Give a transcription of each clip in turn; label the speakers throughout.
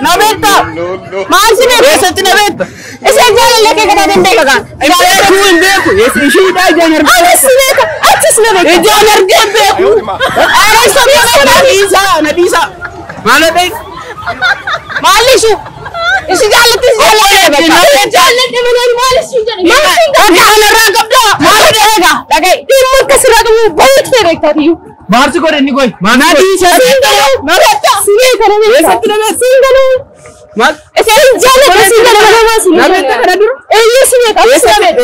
Speaker 1: Nabetta. Maasine keessatti nabetta. Isa jaalala kee kana dandee kagaan. Jaalala kuu hin beeku. Ishii dhaa ijaan argaa. Anis beeka. Achis na beeka. Ijaan argaa beeku. Anis beeka. Nadiisa. Maal ta'e? Maalishu. Isi jaalatti jaalala. Jaalatti maalishu jedhani. Maalishu irraa qabda. Maal ta'eega? Dhaga'i. Dhimma akkasirraa qabu baay'ee beektaatiyyuu. Maarsi godhe inni goy. Nadiisa. Nabetta. Sinee kana beeka. Eessatti nabetta? Singaluu. Maal? Isaan jaalatti singaluu maasi. Nabetta kana dura. Eeyyee sinee qabu.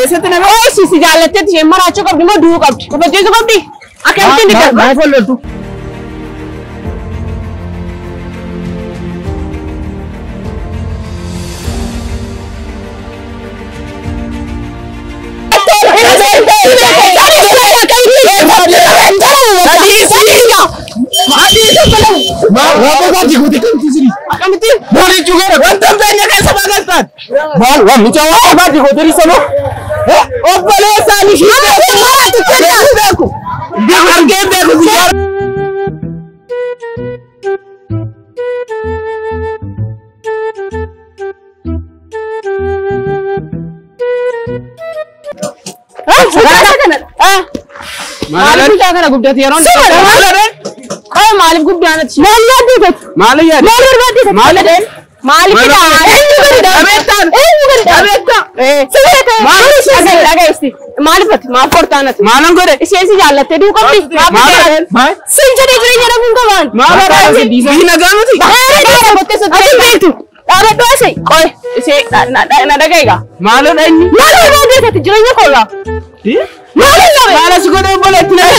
Speaker 1: Eessatti nabetta? Eessi si jaalattetti isheen maraachuu qabdi moo du'uu qabdi? Kabajeessuu qabdi? Akkamitti ni qabdi? Maal folloltu? Maalif kita kana gubdati yeroon kau maalif gubdaanati maal yaaddeetu maal yaaddeetu maal yaaddeetu maalif kita dhageesti maalifati maal kortaanati maalan godhe isheen si jaallatte duu qabdi sin jedhee jireenya dhabuun qabaan maal nagaamati beektu dhaabadhu asee qoy ishee na dhaga'iga maalodha inni maal yaaddeetati jireenya kollaa Mala sekolah boleh tidak?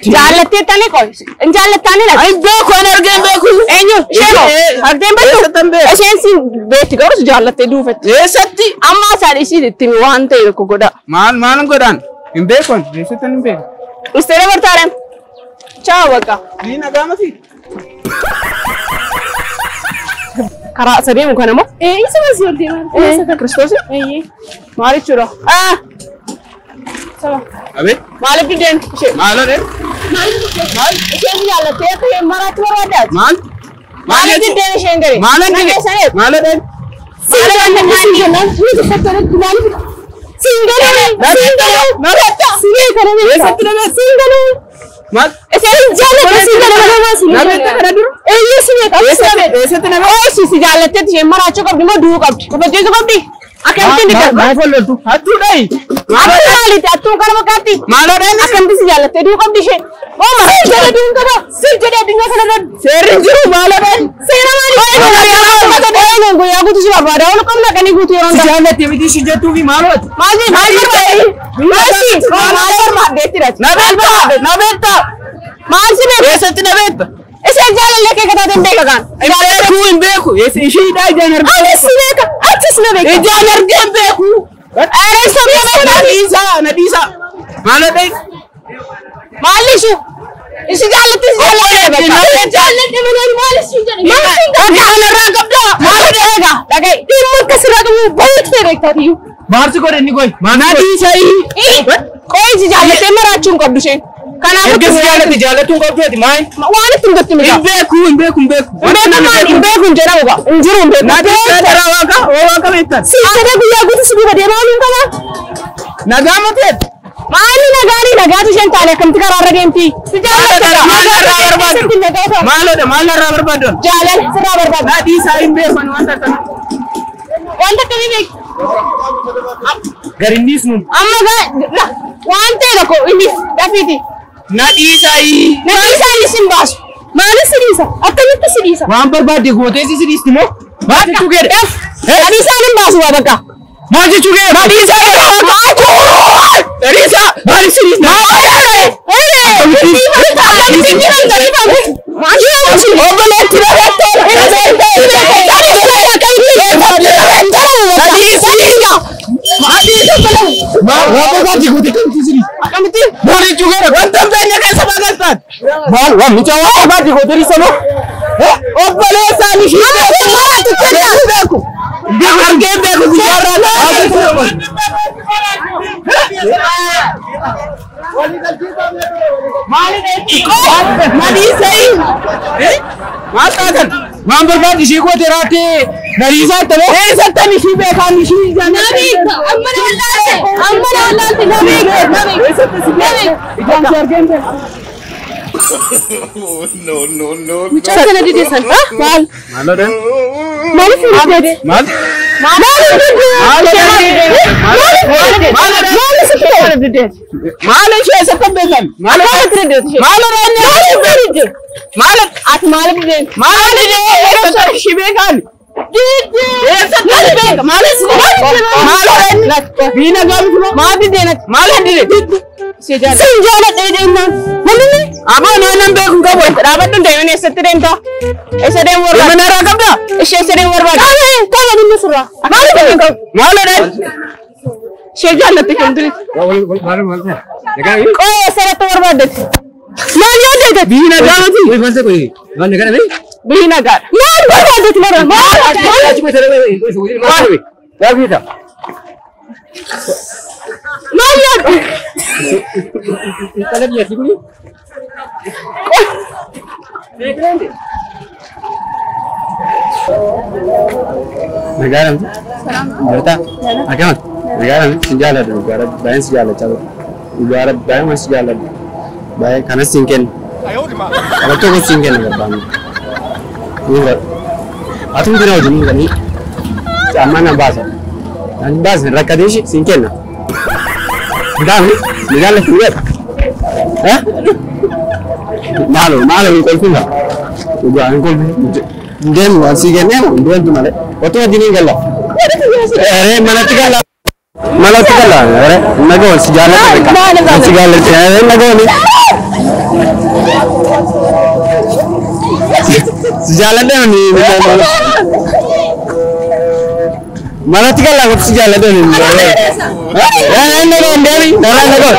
Speaker 1: Jalan tiada ni kau, jalan tani lah. Ibu kau nak game beku? Enyu, share. Harga beku. Esensi bet kau harus jalan tiada fet. Esati. Amma sari sih timi wante itu koda. Mana kodan? Imbe kon, esati imbe. Ustera bertaran. Ciao baka. Ini nak apa sih? Karak sering bukan nama? Isso masih ada. Kristus? Mari curo. Sama. Abe? Mari piden. Malo deh. Mal. Siapa jalan? Siapa yang marah tu ada? Mal. Mari piden sendiri. Malo deh. Malo deh. Single ni. Ini sekarang kembali. Single. Narata. Single kerana. Sekarang single. Mal. Esok jalan single mana sih? Narata kerana dulu. Iya sih ya. Esok nama. Oh sih jalan tu je maracu kau dimana dulu kau. Kau betul kau di. Akan tu ni kan? Mana follow tu? Hatu dah. Mana kali tu? Hatu kalau kati. Mana dah ni? Akan tu si jalan tu dulu kau di sini. Oh mana jalan dulu kau? Si jalan dulu kau kan? Sering juru mana dah? Sering mana? Aku tu siapa? Ada orang kau nak ni aku tu orang. Si jalan tu mesti si jatuh di mana? Masih. Masih. Mat deti dah. Nabetta. Masih ni. Esok tu nabetta. Esok jalan lagi kata tembak kan? Beku. Esok isi dah jalan. Anis beku. Acis beku. Jalan beku. Nadiisa. Mana deh? Maalishu. Isi jalan tu jalan beku. Jalan tu mana maalishu jalan. Jalan orang kapda. Mana deh? Lagi. Timur kesirah kamu banyak terek tadi. Bahar se kau ni koi. Mana Nadiisa ini? Koi si jalan tu meracun kau dushe. Kenapa tu jalan tu kau tu main? Mana tu betul betul? Beku. Beku jera hoga. Jera beku. Nadiisa jera hoga. Hoga betul. Si jera dia aku tu sudah dia malu kau. Nagama tu. Mana naga tu jangan tanya kamu tikar orang gempi. Malu dah rubber bandon. Jalan rubber bandon. Nadiisa imbe mana tu? Wanta kami ni. Garindis nu. Amma ga. Wanta lako ini. Dafiti. Nadiisa simbas. Mana sirisa? Apa itu sirisa? Wampar badi gote si sirisi mo? Badi cuker. Nadiisa simbas wa baka. Badi cuker. Nadiisa. Nadiisa. Badi sirisa. Mali sai. Matakan. Mambar ba shi ko tirate. Narisa ta ne. Satta ni shi be kan shi jana. Nabi amma wallahi nabi. Idan sargen da. No. Muchas na dide san. Mal. Malo den. Mal fi dide. Mal. Shejallah tekendri. Oh, sara tawar badet. Manya dede. Bina gamati. Koi manse koi. Wan negara nahi. Bina gar. Mar badet mara. Mar. Aaj koi tere koi sugri mar koi. Kya bita? Manya. Kalab ni sugri. Dekh rahe hain. Negara. Berta. Agak. Negara sejala tu, negara bayang sejala cakap, negara bayang masih sejala, bayang karena singken, kalau tu kau singken agak bang, ni ber, atu mungkin awak jenis ni, zaman apa bahasa, nanti bahasa rakadesi singken na, dah ni, negara tu, malu kau pun tak, kau dia masih singken ni, dia tu malu, kau tu jenis kalau, mana tiga lah. Malah tinggal lah, nago sejalan mereka. Sejalan tiada nago ni. Sejalan dia ni. Malah tinggal lah sejalan dia ni. Nago ni, nago.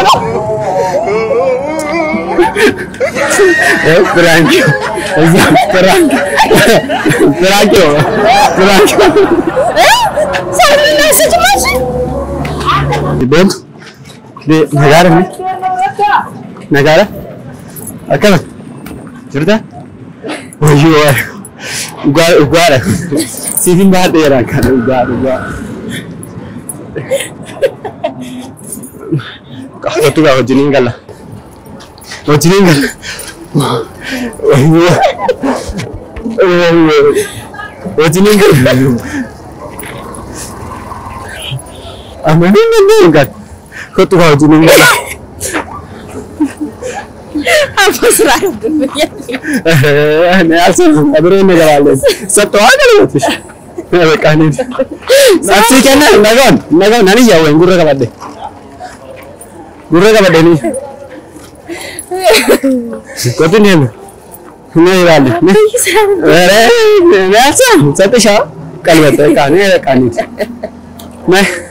Speaker 1: Perang. Ibon, di negara ni, negara, apa? Cerita? Oh iya, ugar, sifin bahat dia orang kan, ugar. Kau tu kau jeninggal lah, oh jeninggal. Amin kan, kau tu kau jeneng kan? Apa serang tu ni? Ni asal ada ni jalan. Satu ada lagi tu. Mereka ni. Saksi kena, nagon, nani jauh, guru kabar deh ni. Kau tu ni, ni jalan. Ni asal, satu shot, kalau betul kan ni. Nah.